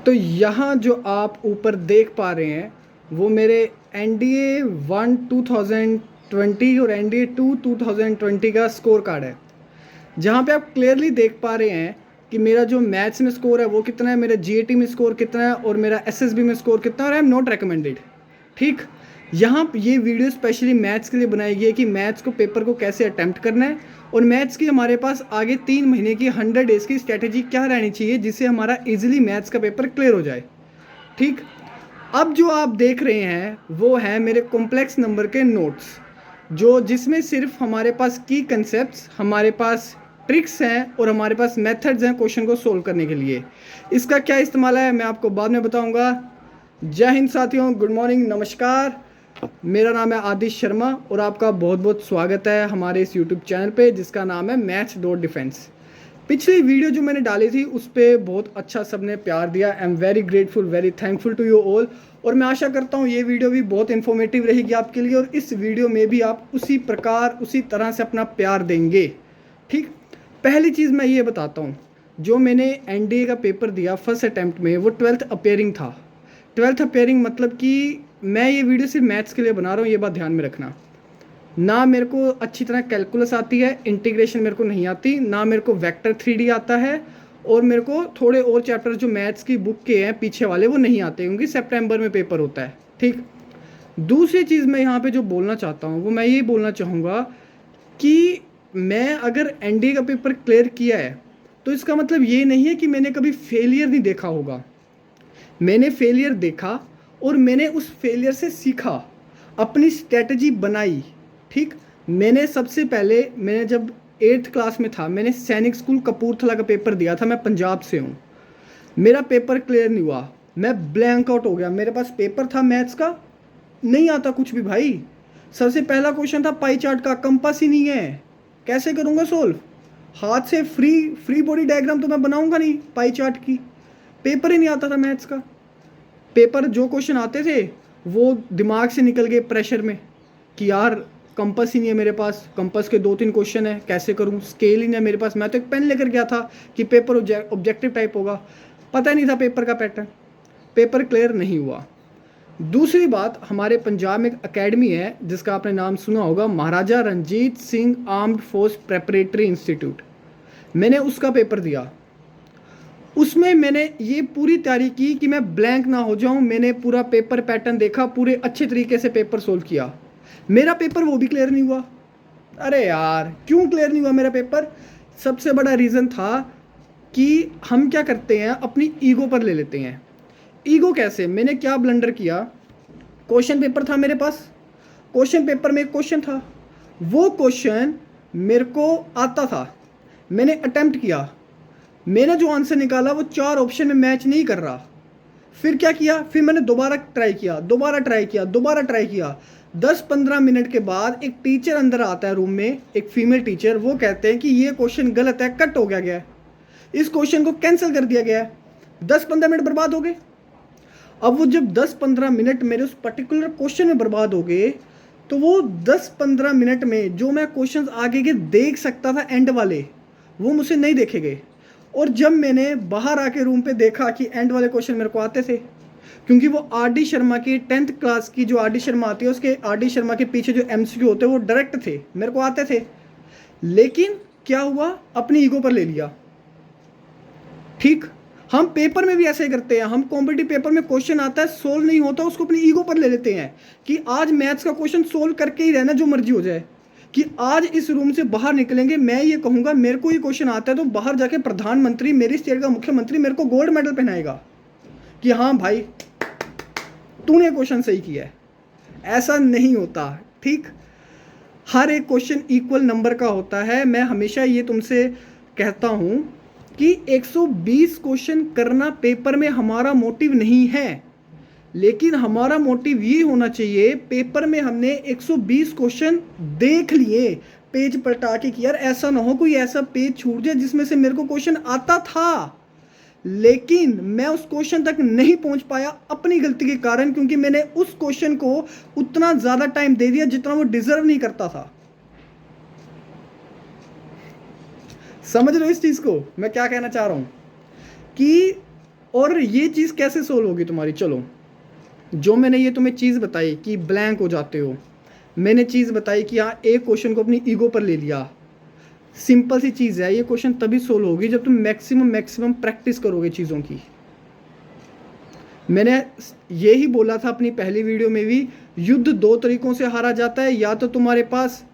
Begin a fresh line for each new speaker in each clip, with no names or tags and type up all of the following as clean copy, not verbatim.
तो यहाँ जो आप ऊपर देख पा रहे हैं वो मेरे NDA 1 2020 और NDA 2 2020 का स्कोर कार्ड है, जहाँ पे आप क्लियरली देख पा रहे हैं कि मेरा जो मैथ्स में स्कोर है वो कितना है, मेरा GAT में स्कोर कितना है और मेरा SSB में स्कोर कितना है, और आई एम नॉट रिकमेंडेड। ठीक, यहाँ ये वीडियो स्पेशली मैथ्स के लिए बनाई गई है कि मैथ्स को पेपर को कैसे अटैम्प्ट करना है, और मैथ्स की हमारे पास आगे 3 महीने की 100 डेज़ की स्ट्रैटेजी क्या रहनी चाहिए जिससे हमारा इजीली मैथ्स का पेपर क्लियर हो जाए। ठीक, अब जो आप देख रहे हैं वो है मेरे कॉम्प्लेक्स नंबर के नोट्स, जिसमें सिर्फ हमारे पास की कंसेप्ट्स, हमारे पास ट्रिक्स हैं और हमारे पास मेथड्स हैं क्वेश्चन को सोल्व करने के लिए। इसका क्या इस्तेमाल है मैं आपको बाद में बताऊंगा। जय हिंद साथियों, गुड मॉर्निंग, नमस्कार। मेरा नाम है आदिश शर्मा और आपका बहुत बहुत स्वागत है हमारे इस यूट्यूब चैनल पे जिसका नाम है मैथ्स डॉट डिफेंस। पिछली वीडियो जो मैंने डाली थी उस पर बहुत अच्छा सबने प्यार दिया। I am very grateful, very thankful to you all. और मैं आशा करता हूँ ये वीडियो भी बहुत इन्फॉर्मेटिव रहेगी आपके लिए और इस वीडियो में भी आप उसी प्रकार उसी तरह से अपना प्यार देंगे। ठीक, पहली चीज़ मैं ये बताता हूँ, जो मैंने NDA का पेपर दिया फर्स्ट अटैम्प्ट में वो 12th अपेयरिंग था। 12th अपेयरिंग मतलब कि मैं ये वीडियो सिर्फ मैथ्स के लिए बना रहा हूँ, ये बात ध्यान में रखना। ना मेरे को अच्छी तरह कैलकुलस आती है, इंटीग्रेशन मेरे को नहीं आती, ना मेरे को वेक्टर 3D आता है, और मेरे को थोड़े और चैप्टर जो मैथ्स की बुक के हैं पीछे वाले वो नहीं आते क्योंकि सितंबर में पेपर होता है। ठीक, दूसरी चीज़ मैं यहाँ पे जो बोलना चाहता हूँ वो मैं ये बोलना चाहूँगा कि मैं अगर NDA का पेपर क्लियर किया है तो इसका मतलब ये नहीं है कि मैंने कभी फेलियर नहीं देखा होगा। मैंने फेलियर देखा और मैंने उस फेलियर से सीखा, अपनी स्ट्रेटजी बनाई। ठीक, मैंने सबसे पहले जब 8th क्लास में था मैंने सैनिक स्कूल कपूरथला का पेपर दिया था। मैं पंजाब से हूँ, मेरा पेपर क्लियर नहीं हुआ, मैं ब्लैंक आउट हो गया। मेरे पास पेपर था मैथ्स का, नहीं आता कुछ भी भाई। सबसे पहला क्वेश्चन था पाई चार्ट का, कंपास ही नहीं है, कैसे करूँगा सोल्व। हाथ से फ्री बॉडी डायग्राम तो मैं बनाऊंगा नहीं पाई चार्ट की। पेपर ही नहीं आता था मैथ्स का। पेपर जो क्वेश्चन आते थे वो दिमाग से निकल गए प्रेशर में कि यार कंपास ही नहीं है मेरे पास, कंपास के 2-3 क्वेश्चन है, कैसे करूं, स्केल ही नहीं है मेरे पास। मैं तो एक पेन लेकर गया था कि पेपर ऑब्जेक्टिव टाइप होगा, पता नहीं था पेपर का पैटर्न। पेपर क्लियर नहीं हुआ। दूसरी बात, हमारे पंजाब में एक अकेडमी है जिसका आपने नाम सुना होगा, Maharaja Ranjit Singh armed force preparatory institute. मैंने उसका पेपर दिया, उसमें मैंने ये पूरी तैयारी की कि मैं ब्लैंक ना हो जाऊं। मैंने पूरा पेपर पैटर्न देखा, पूरे अच्छे तरीके से पेपर सोल्व किया। मेरा पेपर वो भी क्लियर नहीं हुआ। अरे यार क्यों क्लियर नहीं हुआ मेरा पेपर? सबसे बड़ा रीज़न था कि हम क्या करते हैं, अपनी ईगो पर ले लेते हैं। ईगो कैसे? मैंने क्या ब्लंडर किया, क्वेश्चन पेपर था मेरे पास, क्वेश्चन पेपर में एक क्वेश्चन था, वो क्वेश्चन मेरे को आता था, मैंने अटेम्प्ट किया, मैंने जो आंसर निकाला वो 4 ऑप्शन में मैच नहीं कर रहा। फिर क्या किया, फिर मैंने दोबारा ट्राई किया, दोबारा ट्राई किया, दोबारा ट्राई किया। 10-15 मिनट के बाद एक टीचर अंदर आता है रूम में, एक फीमेल टीचर, वो कहते हैं कि ये क्वेश्चन गलत है, कट हो गया है, इस क्वेश्चन को कैंसिल कर दिया गया है। 10-15 मिनट बर्बाद हो गए। अब वो जब 10-15 मिनट मेरे उस पर्टिकुलर क्वेश्चन में बर्बाद हो गए तो वो 10-15 मिनट में जो मैं क्वेश्चंस आगे के देख सकता था एंड वाले, वो मुझसे नहीं देखे गए। और जब मैंने बाहर आके रूम पे देखा कि एंड वाले क्वेश्चन मेरे को आते थे, क्योंकि वो RD शर्मा की 10th क्लास की जो RD शर्मा आती है उसके RD शर्मा के पीछे जो MCQ होते हैं वो डायरेक्ट थे, मेरे को आते थे। लेकिन क्या हुआ, अपनी ईगो पर ले लिया। ठीक, हम पेपर में भी ऐसे ही करते हैं। हम कॉम्पिटिटिव पेपर में क्वेश्चन आता है, सोल्व नहीं होता, उसको अपनी ईगो पर ले लेते हैं कि आज मैथ्स का क्वेश्चन सोल्व करके ही रहना, जो मर्जी हो जाए, कि आज इस रूम से बाहर निकलेंगे मैं ये कहूँगा मेरे को ये क्वेश्चन आता है तो बाहर जाके प्रधानमंत्री, मेरी स्टेट का मुख्यमंत्री मेरे को गोल्ड मेडल पहनाएगा कि हाँ भाई तूने क्वेश्चन सही किया है। ऐसा नहीं होता। ठीक, हर एक क्वेश्चन इक्वल नंबर का होता है। मैं हमेशा ये तुमसे कहता हूँ कि 120 क्वेश्चन करना पेपर में हमारा मोटिव नहीं है, लेकिन हमारा मोटिव ये होना चाहिए पेपर में हमने 120 क्वेश्चन देख लिए, पेज पलटा के कि यार ऐसा ना हो कोई ऐसा पेज छूट जाए जिसमें से मेरे को क्वेश्चन आता था लेकिन मैं उस क्वेश्चन तक नहीं पहुंच पाया अपनी गलती के कारण, क्योंकि मैंने उस क्वेश्चन को उतना ज़्यादा टाइम दे दिया जितना वो डिजर्व नहीं करता था। समझ रहे हो इस चीज़ को मैं क्या कहना चाह रहा हूँ? कि और ये चीज़ कैसे सोल्व होगी तुम्हारी? चलो, जो मैंने ये तुम्हें चीज़ बताई कि ब्लैंक हो जाते हो, मैंने चीज़ बताई कि हाँ एक क्वेश्चन को अपनी ईगो पर ले लिया, सिंपल सी चीज़ है। ये क्वेश्चन तभी सोल्व होगी जब तुम मैक्सिमम प्रैक्टिस करोगे चीज़ों की। मैंने यही बोला था अपनी पहली वीडियो में भी, युद्ध दो तरीकों से हारा जाता है, या तो तुम्हारे पास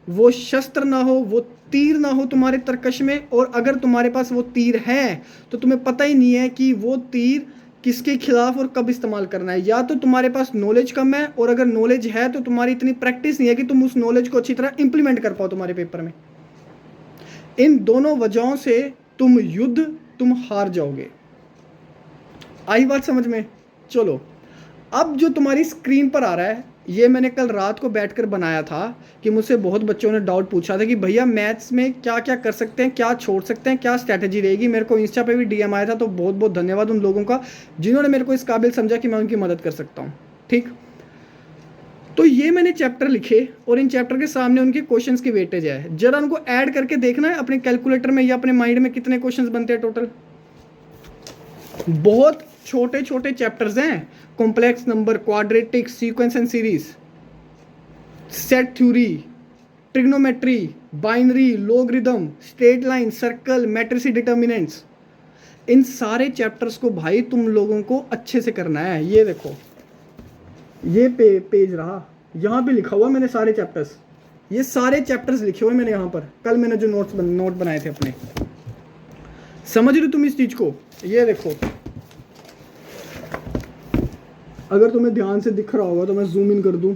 वो शस्त्र ना हो, वो तीर ना हो तुम्हारे तरकश में, और अगर तुम्हारे पास वो तीर है तो तुम्हें पता ही नहीं है कि वो तीर किसके खिलाफ और कब इस्तेमाल करना है। या तो तुम्हारे पास नॉलेज कम है, और अगर नॉलेज है तो तुम्हारी इतनी प्रैक्टिस नहीं है कि तुम उस नॉलेज को अच्छी तरह इंप्लीमेंट कर पाओ तुम्हारे पेपर में। इन दोनों वजहों से तुम हार जाओगे। आई बात समझ में? चलो, अब जो तुम्हारी स्क्रीन पर आ रहा है, ये मैंने कल रात को बैठकर बनाया था कि मुझसे बहुत बच्चों ने डाउट पूछा था कि भैया मैथ्स में क्या क्या कर सकते हैं, क्या छोड़ सकते हैं, क्या स्ट्रैटेजी रहेगी। मेरे को इंस्टा पे भी डीएम आया था, तो बहुत बहुत धन्यवाद उन लोगों का जिन्होंने मेरे को इस काबिल समझा कि मैं उनकी मदद कर सकता हूँ। ठीक, तो ये मैंने चैप्टर लिखे और इन चैप्टर के सामने उनके क्वेश्चंस की वेटेज है, जरा उनको ऐड करके देखना है अपने कैलकुलेटर में या अपने माइंड में कितने क्वेश्चंस बनते हैं टोटल। बहुत छोटे छोटे चैप्टर्स हैं, complex number, quadratic, sequence and series, set theory, trigonometry, binary, logarithm, straight line, circle, matrix determinants. इन सारे चैप्टर्स को भाई तुम लोगों को अच्छे से करना है। ये देखो, ये पेज रहा, यहाँ पे लिखा हुआ मैंने सारे चैप्टर्स, ये सारे चैप्टर्स लिखे हुए मैंने यहाँ पर, कल मैंने जो नोट बनाए थे अपने। समझ रहे हो तुम इस चीज को? ये देखो, अगर तुम्हें ध्यान से दिख रहा होगा तो मैं जूम इन कर दूं।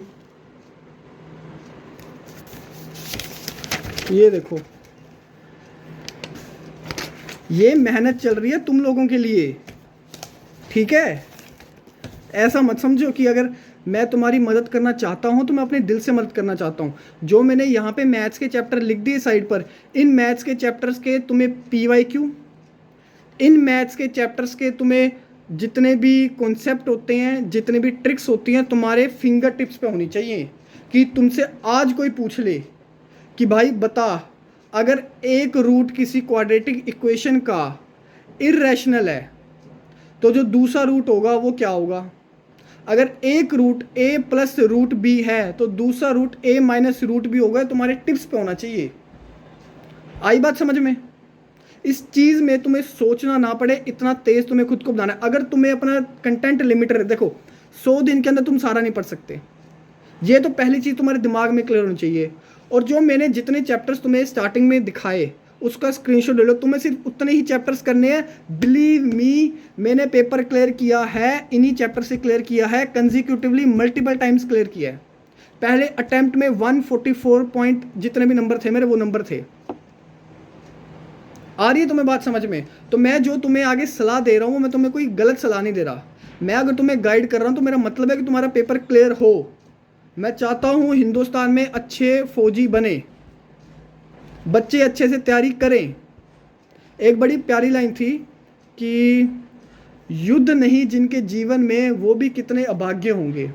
ये देखो, ये मेहनत चल रही है तुम लोगों के लिए, ठीक है? ऐसा मत समझो कि अगर मैं तुम्हारी मदद करना चाहता हूं तो मैं अपने दिल से मदद करना चाहता हूं। जो मैंने यहाँ पे मैथ्स के चैप्टर लिख दिए साइड पर, इन मैथ्स के चैप्टर्स के तुम्हें PYQ, इन मैथ्स के चैप्टर्स के तुम्हें जितने भी कॉन्सेप्ट होते हैं, जितने भी ट्रिक्स होती हैं, तुम्हारे फिंगर टिप्स पे होनी चाहिए। कि तुमसे आज कोई पूछ ले कि भाई बता, अगर एक रूट किसी क्वाड्रेटिक इक्वेशन का इर्रेशनल है तो जो दूसरा रूट होगा वो क्या होगा? अगर एक root a plus root b है तो दूसरा root a minus root b होगा। तुम्हारे टिप्स पे होना चाहिए। आई बात समझ में? इस चीज़ में तुम्हें सोचना ना पड़े, इतना तेज तुम्हें खुद को बनाना है। अगर तुम्हें अपना कंटेंट लिमिटेड, देखो 100 दिन के अंदर तुम सारा नहीं पढ़ सकते, ये तो पहली चीज़ तुम्हारे दिमाग में क्लियर होनी चाहिए। और जो मैंने जितने चैप्टर्स तुम्हें स्टार्टिंग में दिखाए उसका स्क्रीनशॉट ले लो, तुम्हें सिर्फ उतने ही चैप्टर्स करने हैं। बिलीव मी, मैंने पेपर क्लियर किया है, इन्हीं चैप्टर से क्लियर किया है, कंजिक्यूटिवली मल्टीपल टाइम्स क्लियर किया है। पहले अटेम्प्ट में 144 पॉइंट जितने भी नंबर थे मेरे, वो नंबर थे। आ रही है तुम्हें बात समझ में? तो मैं जो तुम्हें आगे सलाह दे रहा हूँ, मैं तुम्हें कोई गलत सलाह नहीं दे रहा। मैं अगर तुम्हें गाइड कर रहा हूँ तो मेरा मतलब है कि तुम्हारा पेपर क्लियर हो। मैं चाहता हूँ हिंदुस्तान में अच्छे फौजी बने, बच्चे अच्छे से तैयारी करें। एक बड़ी प्यारी लाइन थी कि युद्ध नहीं जिनके जीवन में वो भी कितने अभाग्य होंगे,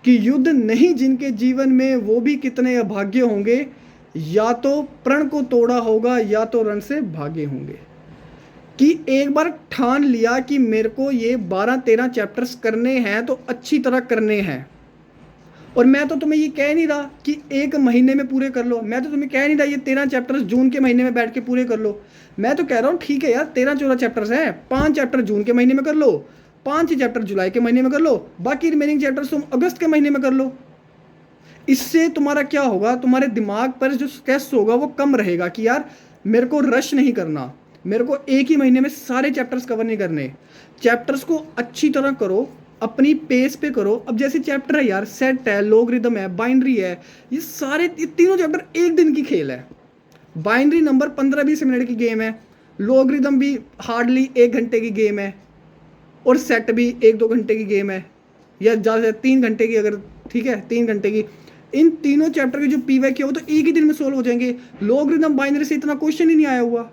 कि युद्ध नहीं जिनके जीवन में वो भी कितने अभाग्य होंगे, या तो प्रण को तोड़ा होगा या तो रण से भागे होंगे। कि एक बार ठान लिया कि मेरे को ये 12-13 चैप्टर्स करने हैं तो अच्छी तरह करने हैं। और मैं तो तुम्हें ये कह नहीं रहा कि एक महीने में पूरे कर लो, मैं तो तुम्हें कह नहीं रहा ये 13 चैप्टर्स जून के महीने में बैठ के पूरे कर लो। मैं तो कह रहा हूँ ठीक है यार, 13-14 चैप्टर्स हैं, 5 चैप्टर जून के महीने में कर लो, 5 चैप्टर जुलाई के महीने में कर लो, बाकी रिमेनिंग चैप्टर्स तुम अगस्त के महीने में कर लो। इससे तुम्हारा क्या होगा, तुम्हारे दिमाग पर जो स्ट्रेस होगा वो कम रहेगा कि यार मेरे को रश नहीं करना, मेरे को एक ही महीने में सारे चैप्टर्स कवर नहीं करने। चैप्टर्स को अच्छी तरह करो, अपनी पेस पे करो। अब जैसे चैप्टर है यार, सेट है, लॉगरिथम है, बाइनरी है, ये सारे तीनों चैप्टर एक दिन की खेल है। बाइनरी नंबर 15-20 मिनट की गेम है, लॉगरिथम भी हार्डली 1 घंटे की गेम है, और सेट भी 1-2 घंटे की गेम है, या ज़्यादा 3 घंटे की, अगर ठीक है 3 घंटे की। इन तीनों चैप्टर के जो PYQ है वो तो एक ही दिन में सोल्व हो जाएंगे। लॉगरिथम बाइनरी से इतना क्वेश्चन ही नहीं आया हुआ,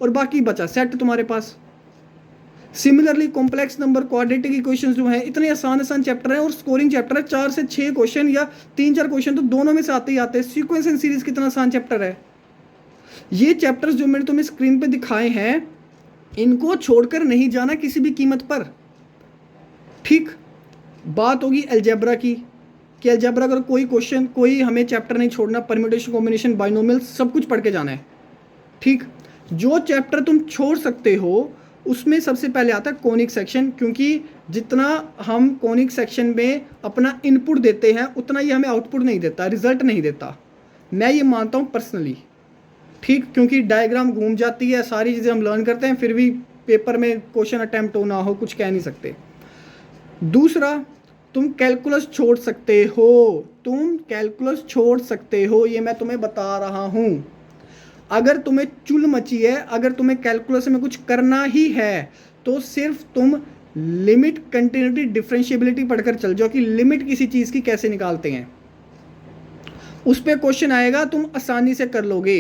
और बाकी बचा सेट तुम्हारे पास। Similarly complex number, quadratic equations जो हैं, इतने आसान चैप्टर हैं, और स्कोरिंग चैप्टर है। 4 से 6 क्वेश्चन या 3-4 क्वेश्चन तो दोनों में से आते ही आते हैं। सीक्वेंस एंड सीरीज कितना आसान चैप्टर है। ये चैप्टर्स जो मैंने तुम्हें स्क्रीन पे दिखाए हैं, इनको छोड़कर नहीं जाना किसी भी कीमत पर। ठीक, बात होगी अलजेब्रा की कि अलजेब्रा अगर कोई क्वेश्चन, कोई हमें चैप्टर नहीं छोड़ना, परम्यूटेशन, कॉम्बिनेशन, बाइनोमियल सब कुछ पढ़ के जाना है। ठीक, जो चैप्टर तुम छोड़ सकते हो उसमें सबसे पहले आता है कोनिक सेक्शन, क्योंकि जितना हम कोनिक सेक्शन में अपना इनपुट देते हैं उतना ये हमें आउटपुट नहीं देता, रिजल्ट नहीं देता, मैं ये मानता हूँ पर्सनली। ठीक, क्योंकि डायग्राम घूम जाती है, सारी चीज़ें हम लर्न करते हैं, फिर भी पेपर में क्वेश्चन अटैम्प्ट हो ना हो कुछ कह नहीं सकते। दूसरा, तुम कैलकुलस छोड़ सकते हो, तुम कैलकुलस छोड़ सकते हो, ये मैं तुम्हें बता रहा हूँ। अगर तुम्हें चुल मची है, अगर तुम्हें कैलकुलस में कुछ करना ही है तो सिर्फ तुम लिमिट, कंटिन्यूटी, डिफरेंशिएबिलिटी पढ़कर चल जाओ कि लिमिट किसी चीज़ की कैसे निकालते हैं। उस पर क्वेश्चन आएगा, तुम आसानी से कर लोगे।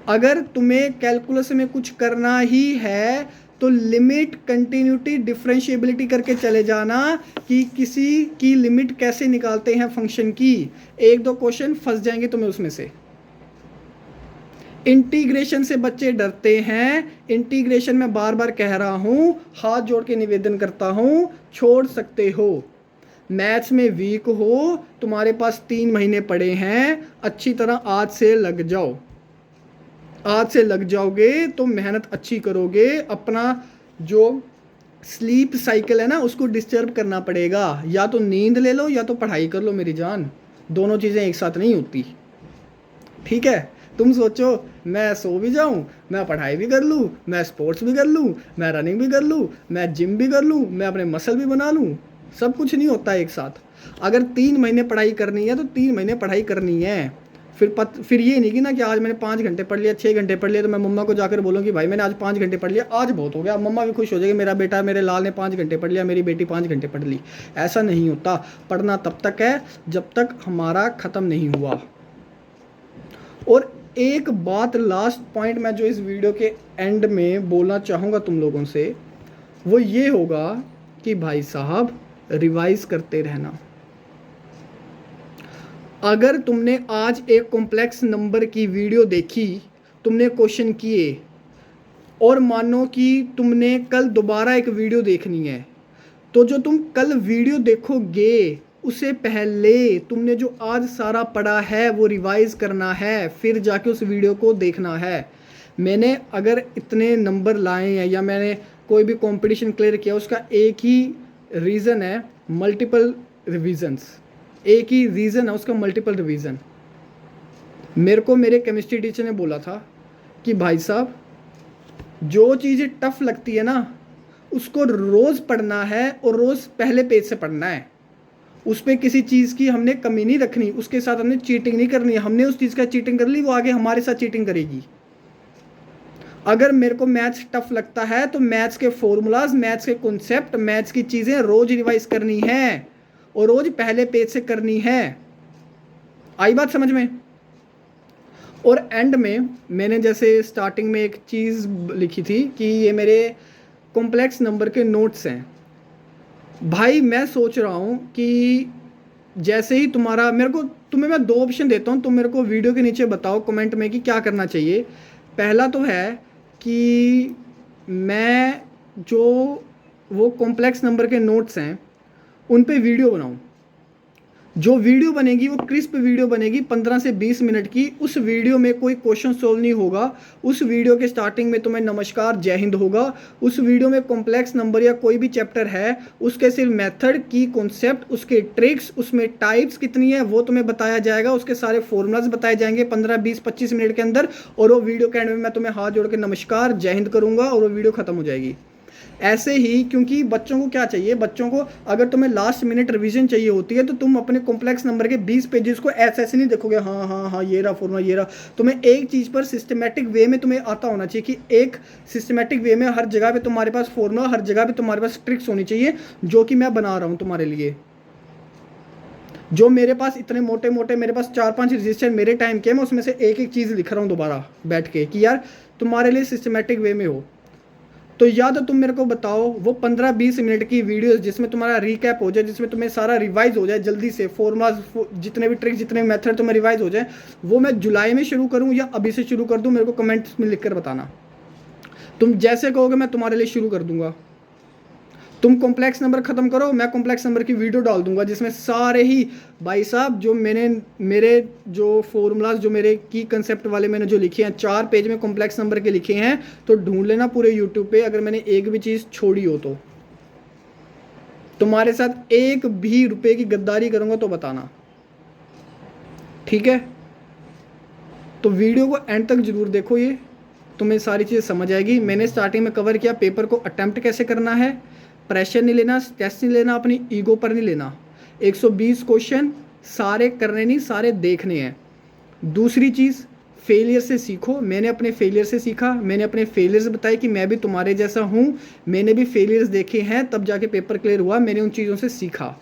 अगर तुम्हें कैलकुलस में कुछ करना ही है तो लिमिट, कंटिन्यूटी, डिफरेंशिएबिलिटी करके चले जाना कि किसी की लिमिट कैसे निकालते हैं फंक्शन की। एक दो क्वेश्चन फंस जाएंगे तुम्हें उसमें से। इंटीग्रेशन से बच्चे डरते हैं, इंटीग्रेशन में बार बार कह रहा हूं, हाथ जोड़ के निवेदन करता हूं, छोड़ सकते हो। मैथ्स में वीक हो, तुम्हारे पास 3 महीने पड़े हैं, अच्छी तरह आज से लग जाओ। आज से लग जाओगे तो मेहनत अच्छी करोगे। अपना जो स्लीप साइकिल है ना उसको डिस्टर्ब करना पड़ेगा, या तो नींद ले लो या तो पढ़ाई कर लो मेरी जान, दोनों चीज़ें एक साथ नहीं होती। ठीक है, तुम सोचो मैं सो भी जाऊं, मैं पढ़ाई भी कर लूं, मैं स्पोर्ट्स भी कर लूं, मैं रनिंग भी कर लूं, मैं जिम भी कर लूं, मैं अपने मसल भी बना लूं, सब कुछ नहीं होता एक साथ। अगर 3 महीने पढ़ाई करनी है तो 3 महीने पढ़ाई करनी है। फिर ये नहीं कि ना कि आज मैंने 5 घंटे पढ़ लिया, 6 घंटे पढ़ लिया तो मैं मम्मा को जाकर बोलूँ कि भाई मैंने आज 5 घंटे पढ़ लिया, आज बहुत हो गया। मम्मा भी खुश हो जाएगी, मेरा बेटा, मेरे लाल ने 5 घंटे पढ़ लिया, मेरी बेटी 5 घंटे पढ़ ली। ऐसा नहीं होता। पढ़ना तब तक है जब तक हमारा ख़त्म नहीं हुआ। और एक बात, लास्ट पॉइंट मैं जो इस वीडियो के एंड में बोलना चाहूँगा तुम लोगों से, वो ये होगा कि भाई साहब रिवाइज करते रहना। अगर तुमने आज एक कॉम्प्लेक्स नंबर की वीडियो देखी, तुमने क्वेश्चन किए, और मानो कि तुमने कल दोबारा एक वीडियो देखनी है, तो जो तुम कल वीडियो देखोगे उससे पहले तुमने जो आज सारा पढ़ा है वो रिवाइज करना है, फिर जाके उस वीडियो को देखना है। मैंने अगर इतने नंबर लाए हैं या मैंने कोई भी कंपटीशन क्लियर किया, उसका एक ही रीज़न है, मल्टीपल रिविजन्स। एक ही रीज़न है उसका, मल्टीपल रिवीजन। मेरे को मेरे केमिस्ट्री टीचर ने बोला था कि भाई साहब जो चीज़ें टफ लगती है ना उसको रोज़ पढ़ना है और रोज़ पहले पेज से पढ़ना है। उस पर किसी चीज़ की हमने कमी नहीं रखनी, उसके साथ हमने चीटिंग नहीं करनी। हमने उस चीज़ का चीटिंग कर ली, वो आगे हमारे साथ चीटिंग करेगी। अगर मेरे को मैथ्स टफ लगता है तो मैथ्स के फॉर्मूलाज, मैथ्स के कॉन्सेप्ट, मैथ्स की चीज़ें रोज़ रिवाइज करनी है और रोज पहले पेज से करनी है। आई बात समझ में? और एंड में मैंने जैसे स्टार्टिंग में एक चीज़ लिखी थी कि ये मेरे कॉम्प्लेक्स नंबर के नोट्स हैं। भाई मैं सोच रहा हूँ कि जैसे ही तुम्हारा, मेरे को, तुम्हें मैं 2 ऑप्शन देता हूँ, तुम मेरे को वीडियो के नीचे बताओ कमेंट में कि क्या करना चाहिए। पहला तो है कि मैं जो वो कॉम्प्लेक्स नंबर के नोट्स हैं उन पे वीडियो बनाऊं। जो वीडियो बनेगी वो क्रिस्प वीडियो बनेगी 15 से 20 मिनट की। उस वीडियो में कोई क्वेश्चन सॉल्व नहीं होगा। उस वीडियो के स्टार्टिंग में तुम्हें नमस्कार जय हिंद होगा। उस वीडियो में कॉम्प्लेक्स नंबर या कोई भी चैप्टर है उसके सिर्फ मेथड की कॉन्सेप्ट, उसके ट्रिक्स, उसमें टाइप्स कितनी है वो तुम्हें बताया जाएगा। उसके सारे फॉर्मूलाज बताए जाएंगे 15, 20, 25 मिनट के अंदर। और वो वीडियो के एंड में मैं तुम्हें हाथ जोड़ के नमस्कार जय हिंद करूँगा और वो वीडियो खत्म हो जाएगी। ऐसे ही, क्योंकि बच्चों को क्या चाहिए, बच्चों को अगर तुम्हें लास्ट मिनट रिवीजन चाहिए होती है तो तुम अपने कॉम्प्लेक्स नंबर के 20 पेजेस को ऐसे ऐसे नहीं देखोगे, हाँ हाँ हाँ ये रहा फॉर्मूला ये रहा। तुम्हें एक चीज़ पर सिस्टमेटिक वे में तुम्हें आता होना चाहिए कि एक सिस्टमेटिक वे में हर जगह पे तुम्हारे पास फॉर्मूला, हर जगह पे तुम्हारे पास ट्रिक्स होनी चाहिए, जो कि मैं बना रहा हूँ तुम्हारे लिए। जो मेरे पास इतने मोटे मोटे, मेरे पास 4-5 रजिस्टर मेरे टाइम के, मैं उसमें से एक एक चीज़ लिख रहा हूँ दोबारा बैठ के कि यार तुम्हारे लिए सिस्टमेटिक वे में हो। तो या तो तुम मेरे को बताओ वो 15-20 मिनट की वीडियोस जिसमें तुम्हारा रिकैप हो जाए, जिसमें तुम्हें सारा रिवाइज हो जाए जल्दी से, फॉर्मूलाज, जितने भी ट्रिक्स, जितने भी मेथड तुम्हें रिवाइज हो जाए, वो मैं जुलाई में शुरू करूं या अभी से शुरू कर दूं, मेरे को कमेंट्स में लिख कर बताना। तुम जैसे कहोगे मैं तुम्हारे लिए शुरू कर दूंगा। तुम कॉम्प्लेक्स नंबर ख़त्म करो, मैं कॉम्प्लेक्स नंबर की वीडियो डाल दूंगा जिसमें सारे ही भाई साहब जो मेरे जो फॉर्मूलाज जो मेरे की कंसेप्ट वाले मैंने जो लिखे हैं 4 पेज में कॉम्प्लेक्स नंबर के लिखे हैं, तो ढूंढ लेना पूरे यूट्यूब पे अगर मैंने एक भी चीज़ छोड़ी हो तो। तुम्हारे साथ एक भी रुपए की गद्दारी करूंगा तो बताना, ठीक है। तो वीडियो को एंड तक जरूर देखो, ये तुम्हें सारी चीज़ें समझ आएगी। मैंने स्टार्टिंग में कवर किया पेपर को अटेम्प्ट कैसे करना है, प्रेशर नहीं लेना, स्ट्रेस नहीं लेना, अपनी ईगो पर नहीं लेना। 120 क्वेश्चन सारे करने नहीं, सारे देखने हैं। दूसरी चीज़, फेलियर से सीखो। मैंने अपने फेलियर से सीखा, मैंने अपने फेलियर्स बताए कि मैं भी तुम्हारे जैसा हूँ, मैंने भी फेलियर्स देखे हैं, तब जाके पेपर क्लियर हुआ, मैंने उन चीज़ों से सीखा।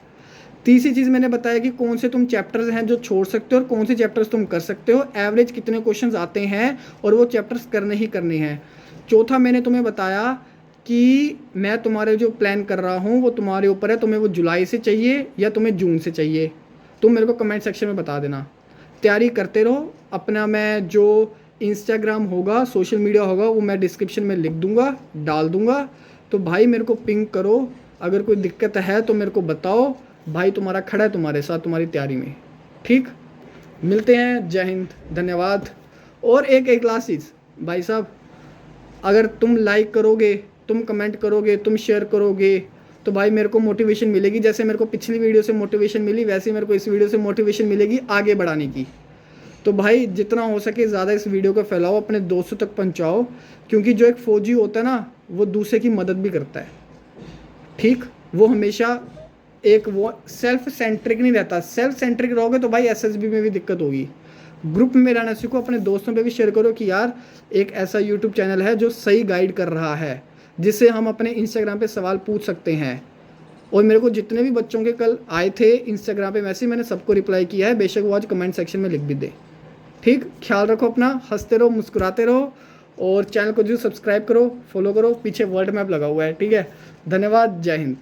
तीसरी चीज़ मैंने बताया कि कौन से तुम चैप्टर्स हैं जो छोड़ सकते हो और कौन से चैप्टर्स तुम कर सकते हो, एवरेज कितने क्वेश्चंस आते हैं और वो चैप्टर्स करने ही करने हैं। चौथा मैंने तुम्हें बताया कि मैं तुम्हारे जो प्लान कर रहा हूँ वो तुम्हारे ऊपर है, तुम्हें वो जुलाई से चाहिए या तुम्हें जून से चाहिए, तुम मेरे को कमेंट सेक्शन में बता देना। तैयारी करते रहो अपना। मैं जो इंस्टाग्राम होगा, सोशल मीडिया होगा, वो मैं डिस्क्रिप्शन में लिख दूंगा, डाल दूंगा। तो भाई मेरे को पिंग करो, अगर कोई दिक्कत है तो मेरे को बताओ, भाई तुम्हारा खड़ा है तुम्हारे साथ तुम्हारी तैयारी में, ठीक। मिलते हैं, जय हिंद, धन्यवाद। और एक लास्ट चीज़ भाई साहब, अगर तुम लाइक करोगे, तुम कमेंट करोगे, तुम शेयर करोगे तो भाई मेरे को मोटिवेशन मिलेगी। जैसे मेरे को पिछली वीडियो से मोटिवेशन मिली, वैसे मेरे को इस वीडियो से मोटिवेशन मिलेगी आगे बढ़ाने की। तो भाई जितना हो सके ज़्यादा इस वीडियो को फैलाओ, अपने दोस्तों तक पहुँचाओ, क्योंकि जो एक फौजी होता है ना वो दूसरे की मदद भी करता है, ठीक। वो हमेशा एक वो सेल्फ सेंट्रिक नहीं रहता। सेल्फ सेंट्रिक रहोगे तो भाई एसएसबी में भी दिक्कत होगी। ग्रुप में रहना सीखो, अपने दोस्तों पे भी शेयर करो कि यार एक ऐसा यूट्यूब चैनल है जो सही गाइड कर रहा है, जिससे हम अपने इंस्टाग्राम पे सवाल पूछ सकते हैं। और मेरे को जितने भी बच्चों के कल आए थे इंस्टाग्राम पे मैसेज, मैंने सबको रिप्लाई किया है, बेशक वो आज कमेंट सेक्शन में लिख भी दे, ठीक। ख्याल रखो अपना, हंसते रहो, मुस्कुराते रहो, और चैनल को जरूर सब्सक्राइब करो, फॉलो करो, पीछे वर्ल्ड मैप लगा हुआ है, ठीक है। धन्यवाद, जय हिंद।